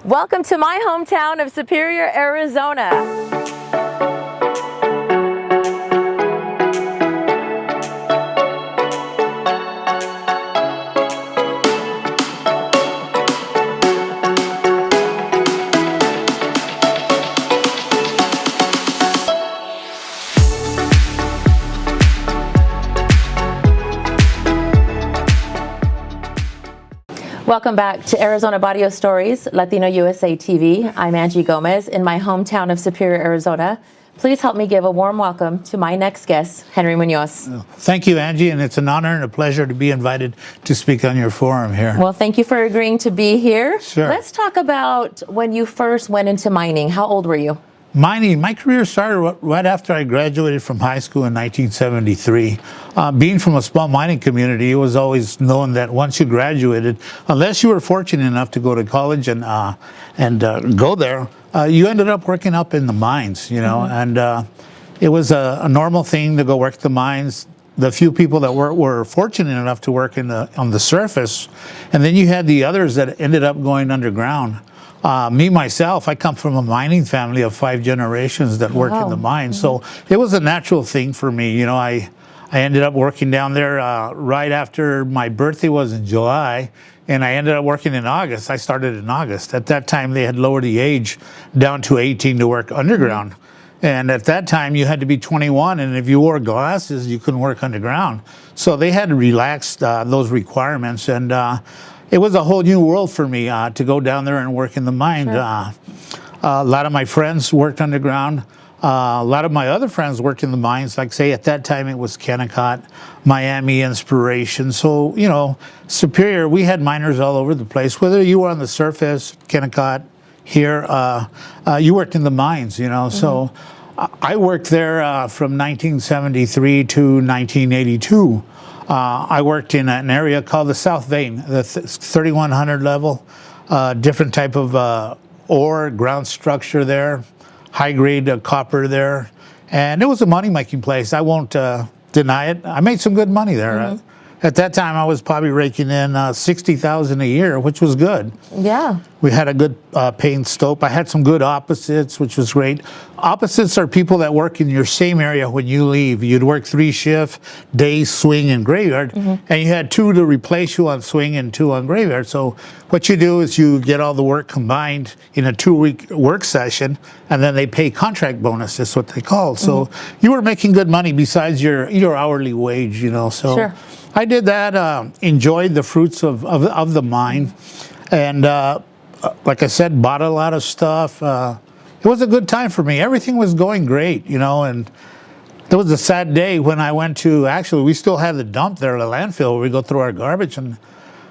Welcome to my hometown of Superior, Arizona. Welcome back to Arizona Barrio Stories, Latino USA TV. I'm Angie Gomez in my hometown of Superior, Arizona. Please help me give a warm welcome to my next guest, Henry Munoz. Thank you, Angie, and it's an honor and a pleasure to be invited to speak on your forum here. Well, thank you for agreeing to be here. Sure. Let's talk about when you first went into mining. How old were you? Mining, my career started right after I graduated from high school in 1973. Being from a small mining community, it was always known that once you graduated, unless you were fortunate enough to go to college and go there, you ended up working up in the mines, you know, and it was a normal thing to go work the mines. The few people that were fortunate enough to work on the surface, and then you had the others that ended up going underground. Me, myself, I come from a mining family of 5 generations that worked in the mines. So it was a natural thing for me. You know, I ended up working down there right after my birthday was in July, and I ended up working in August. I started in August. At that time, they had lowered the age down to 18 to work underground. And at that time, you had to be 21, and if you wore glasses, you couldn't work underground. So they had relaxed those requirements, and it was a whole new world for me to go down there and work in the mine. Sure. A lot of my friends worked underground. A lot of my other friends worked in the mines. Like, say, at that time, it was Kennecott, Miami, Inspiration. So, you know, Superior, we had miners all over the place. Whether you were on the surface, Kennecott, here, you worked in the mines, you know. So I worked there from 1973 to 1982. I worked in an area called the South Vein, the 3100 level, different type of ore, ground structure there, high-grade copper there. And it was a money-making place. I won't deny it. I made some good money there. At that time, I was probably raking in $60,000 a year, which was good. Yeah. We had a good paying stope. I had some good opposites, which was great. Opposites are people that work in your same area when you leave. You'd work 3 shifts, day, swing, and graveyard, and you had 2 to replace you on swing and 2 on graveyard. So what you do is you get all the work combined in a 2-week work session, and then they pay contract bonus, is what they call. So you were making good money besides your hourly wage, you know. So. Sure. I did that, enjoyed the fruits of the mine, and like I said, bought a lot of stuff. It was a good time for me. Everything was going great, you know, and there was a sad day when I went to, actually, we still had the dump there, the landfill, where we go through our garbage, and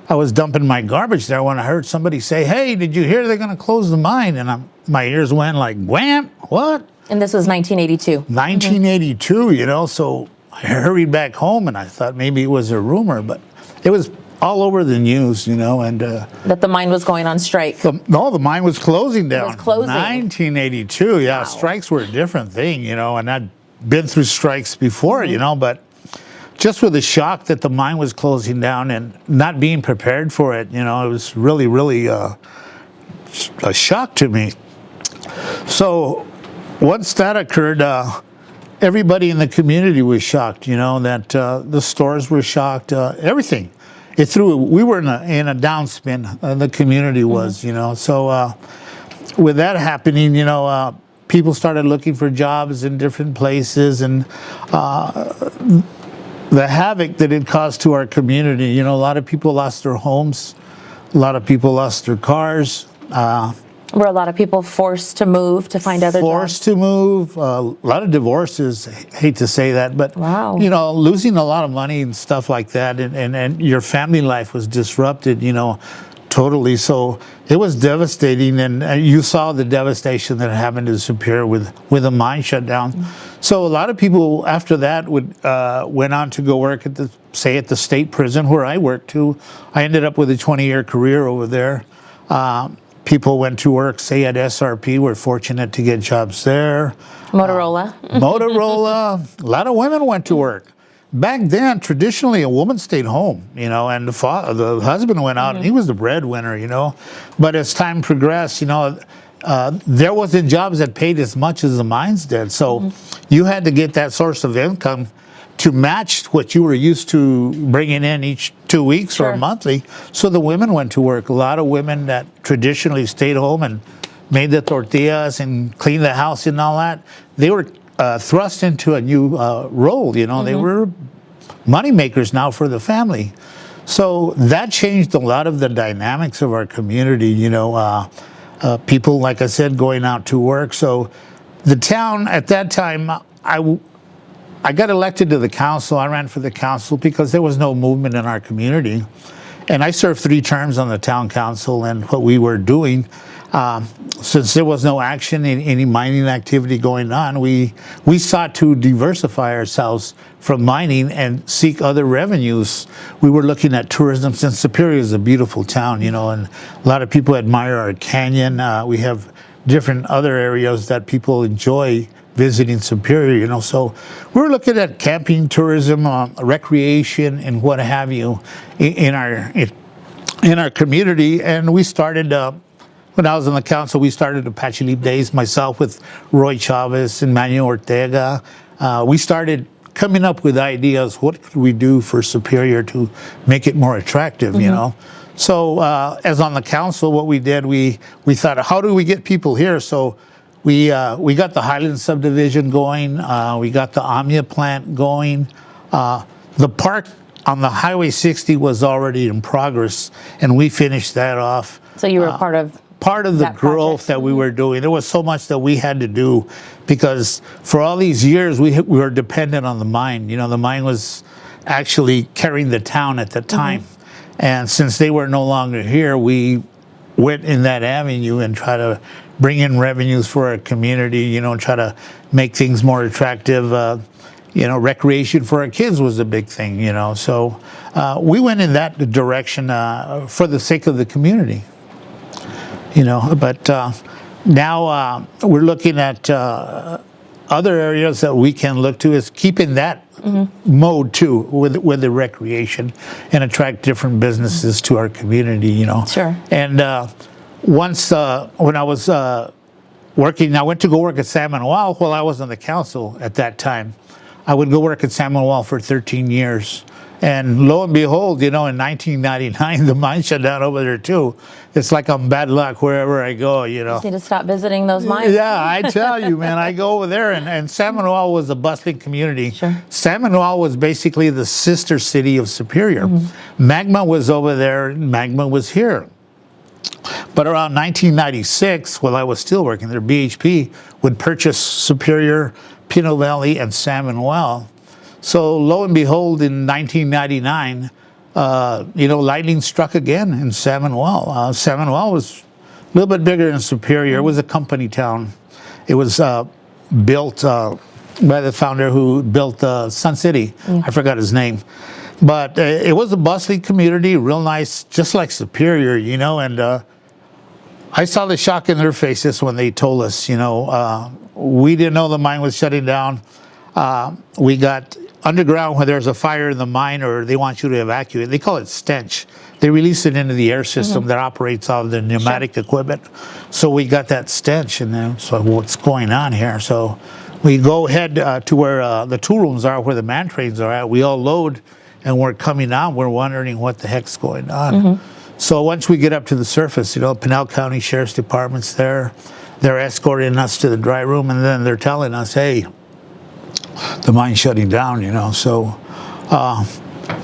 I was dumping my garbage there when I heard somebody say, "Hey, did you hear they're going to close the mine?" And my ears went like, wham, what? And this was 1982. 1982, you know, so I hurried back home, and I thought maybe it was a rumor, but it was all over the news, you know, and that the mine was going on strike. No, the mine was closing down. It was closing. 1982, yeah. Wow. Strikes were a different thing, you know, and I'd been through strikes before, you know, but just with the shock that the mine was closing down and not being prepared for it, you know, it was really, really a shock to me. So once that occurred, everybody in the community was shocked, you know, that the stores were shocked, everything. We were in a downspin, the community was, you know. So with that happening, you know, people started looking for jobs in different places, and the havoc that it caused to our community, you know, a lot of people lost their homes, a lot of people lost their cars. Were a lot of people forced to move to find other jobs? Forced to move, a lot of divorces, hate to say that, but, wow. You know, losing a lot of money and stuff like that, and your family life was disrupted, you know, totally. So it was devastating, and you saw the devastation that happened in Superior with the mine shutdown. So a lot of people after that went on to go work at the state prison where I worked too. I ended up with a 20-year career over there. People went to work, say, at SRP. We're fortunate to get jobs there. Motorola. Motorola. A lot of women went to work. back then, traditionally, a woman stayed home, and the husband went out, and he was the breadwinner, But as time progressed, there wasn't jobs that paid as much as the mines did. So you had to get that source of income to match what you were used to bringing in each 2 weeks or monthly. So the women went to work. A lot of women that traditionally stayed home and made the tortillas and cleaned the house and all that, they were thrust into a new role. They were money makers now for the family. So that changed a lot of the dynamics of our community. People, like I said, going out to work. So the town at that time, I got elected to the council. I ran for the council because there was no movement in our community. And I served 3 terms on the town council, and what we were doing, since there was no action in any mining activity going on, we sought to diversify ourselves from mining and seek other revenues. We were looking at tourism, since Superior is a beautiful town, and a lot of people admire our canyon. We have different other areas that people enjoy visiting Superior, So we're looking at camping, tourism, recreation, and what have you in our community. And we started, when I was on the council, we started Apache Leap Days, myself with Roy Chavez and Manuel Ortega. We started coming up with ideas. What could we do for Superior to make it more attractive, So as on the council, what we did, we thought, how do we get people here? So we got the Highland subdivision going. We got the Amia plant going. The park on the Highway 60 was already in progress, and we finished that off. So you were part of the growth that we were doing. There was so much that we had to do because for all these years we were dependent on the mine. The mine was actually carrying the town at the time. And since they were no longer here, we went in that avenue and try to bring in revenues for our community, try to make things more attractive. Recreation for our kids was a big thing, So we went in that direction for the sake of the community, But now we're looking at other areas that we can look to, is keeping that mode too with the recreation and attract different businesses to our community, Sure. And once when I was working, I went to go work at San Manuel while I was on the council at that time. I would go work at San Manuel for 13 years. And lo and behold, in 1999, the mine shut down over there too. It's like I'm bad luck wherever I go, You just need to stop visiting those mines. Yeah, I tell you, man, I go over there, and San Manuel was a bustling community. Sure. San Manuel was basically the sister city of Superior. Magma was over there, and Magma was here. But around 1996, while I was still working there, BHP would purchase Superior, Pinot Valley, and San Manuel. So lo and behold, in 1999, lightning struck again in San Manuel. San Manuel was a little bit bigger than Superior. It was a company town. It was built by the founder who built Sun City. I forgot his name. But it was a bustling community, real nice, just like Superior, and I saw the shock in their faces when they told us, we didn't know the mine was shutting down. We got underground when there's a fire in the mine or they want you to evacuate. They call it stench. They release it into the air system that operates all the pneumatic equipment. So we got that stench, and then so what's going on here? So we go ahead to where the tool rooms are, where the man trains are at. We all load, and we're coming out. We're wondering what the heck's going on. So once we get up to the surface, Pinal County Sheriff's Department's there. They're escorting us to the dry room, and then they're telling us, hey, the mine's shutting down, So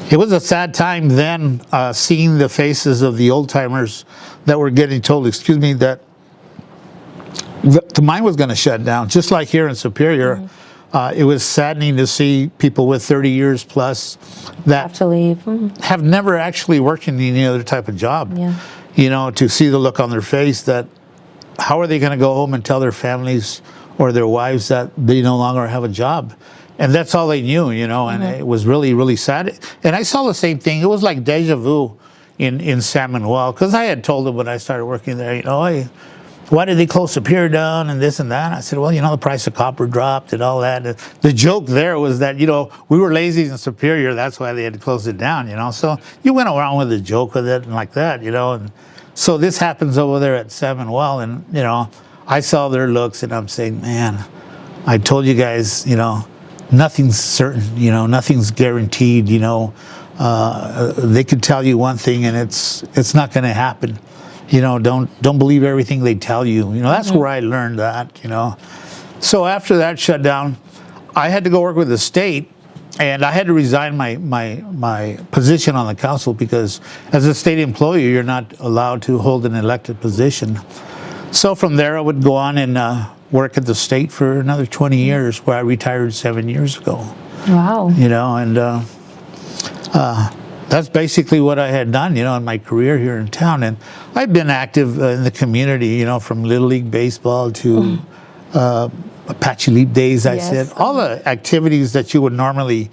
it was a sad time then, seeing the faces of the old timers that were getting told, that the mine was going to shut down, just like here in Superior. It was saddening to see people with 30 years plus that Have to leave. have never actually worked in any other type of job. To see the look on their face that how are they going to go home and tell their families or their wives that they no longer have a job? And that's all they knew, and it was really, really sad. And I saw the same thing. It was like deja vu in San Manuel, because I had told them when I started working there, hey, why did they close Superior down and this and that? I said, well, the price of copper dropped and all that. The joke there was that, we were lazy in Superior. That's why they had to close it down, So you went around with a joke with it and like that, And so this happens over there at Salmon Well. And, I saw their looks and I'm saying, man, I told you guys, nothing's certain, nothing's guaranteed, they could tell you one thing and it's not going to happen. Don't believe everything they tell you. That's where I learned that, So after that shutdown, I had to go work with the state, and I had to resign my position on the council because as a state employee, you're not allowed to hold an elected position. So from there, I would go on and work at the state for another 20 years, where I retired 7 years ago. Wow. And that's basically what I had done, in my career here in town. And I've been active in the community, from Little League Baseball to Apache Leap Days, I said. All the activities that you would normally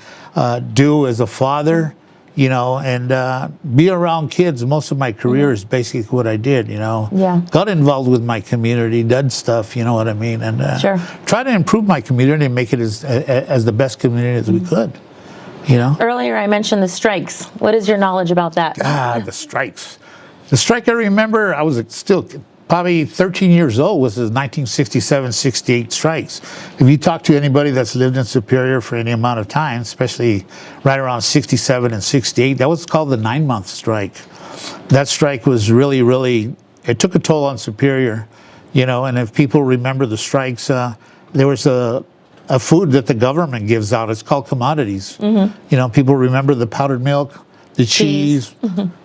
do as a father, and be around kids. Most of my career is basically what I did, Got involved with my community, did stuff, you know what I mean? And try to improve my community and make it as the best community as we could. Earlier I mentioned the strikes. What is your knowledge about that? The strikes. The strike I remember, I was still probably 13 years old, was the 1967-68 strikes. If you talk to anybody that's lived in Superior for any amount of time, especially right around 67 and 68, that was called the 9-month strike. That strike was really, really, it took a toll on Superior, and if people remember the strikes, there was a food that the government gives out. It's called commodities. People remember the powdered milk, the cheese,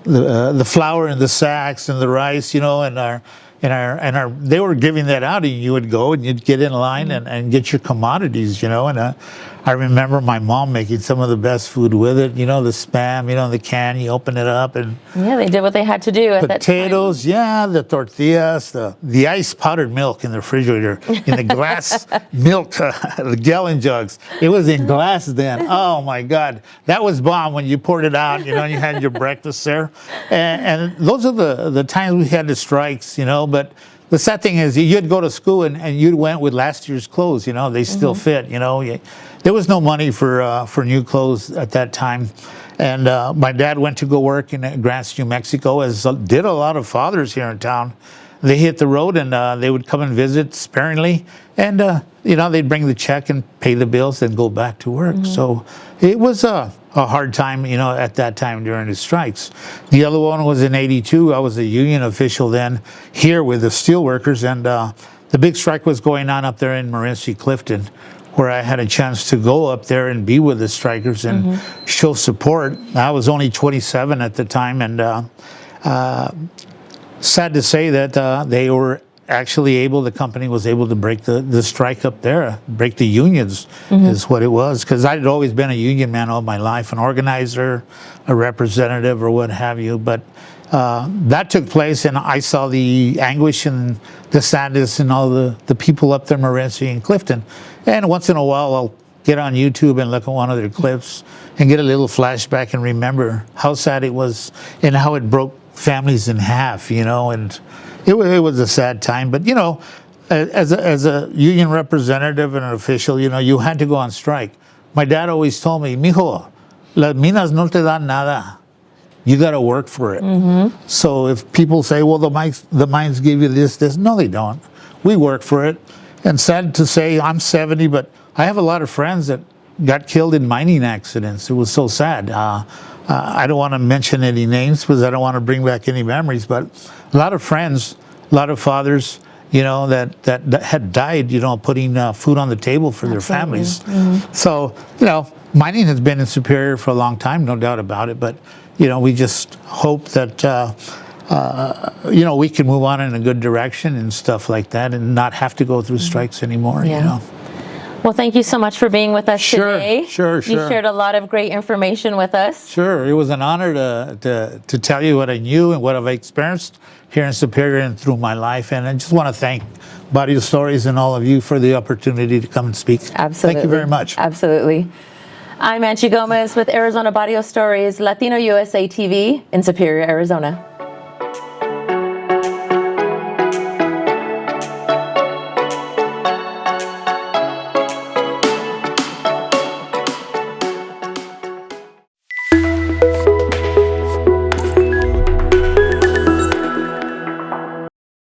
the flour and the sacks and the rice, and they were giving that out, and you would go and you'd get in line and get your commodities, and I remember my mom making some of the best food with it, the Spam, the can, you open it up and they did what they had to do at that time. Potatoes, the tortillas, the iced powdered milk in the refrigerator, in the glass milk, the gallon jugs. It was in glass then. Oh my God, that was bomb when you poured it out, you had your breakfast there. And those are the times we had the strikes, but the sad thing is you'd go to school and you went with last year's clothes, they still fit, There was no money for new clothes at that time. And my dad went to go work in Grants, New Mexico, as did a lot of fathers here in town. They hit the road and they would come and visit sparingly. And, they'd bring the check and pay the bills and go back to work. So it was a hard time, at that time during the strikes. The other one was in '82. I was a union official then here with the steelworkers. And the big strike was going on up there in Morenci, Clifton, where I had a chance to go up there and be with the strikers and show support. I was only 27 at the time, and sad to say that they were actually the company was able to break the strike up there, break the unions is what it was, because I'd always been a union man all my life, an organizer, a representative, or what have you, but that took place, and I saw the anguish and the sadness and all the people up there, Morenci and Clifton. And once in a while, I'll get on YouTube and look at one of their clips and get a little flashback and remember how sad it was and how it broke families in half, and it was a sad time. But, as a union representative and an official, you had to go on strike. My dad always told me, mijo, las minas no te dan nada. You got to work for it. So if people say, well, the mines give you this, no, they don't. We work for it. And sad to say, I'm 70, but I have a lot of friends that got killed in mining accidents. It was so sad. I don't want to mention any names because I don't want to bring back any memories, but a lot of friends, a lot of fathers, that had died, putting food on the table for their families. So, mining has been in Superior for a long time, no doubt about it, but, we just hope that, we can move on in a good direction and stuff like that and not have to go through strikes anymore, Well, thank you so much for being with us today. Sure. You shared a lot of great information with us. Sure. It was an honor to tell you what I knew and what I've experienced here in Superior and through my life. And I just want to thank Barrio Stories and all of you for the opportunity to come and speak. Absolutely. Thank you very much. Absolutely. I'm Angie Gomez with Arizona Barrio Stories, Latino USA TV in Superior, Arizona.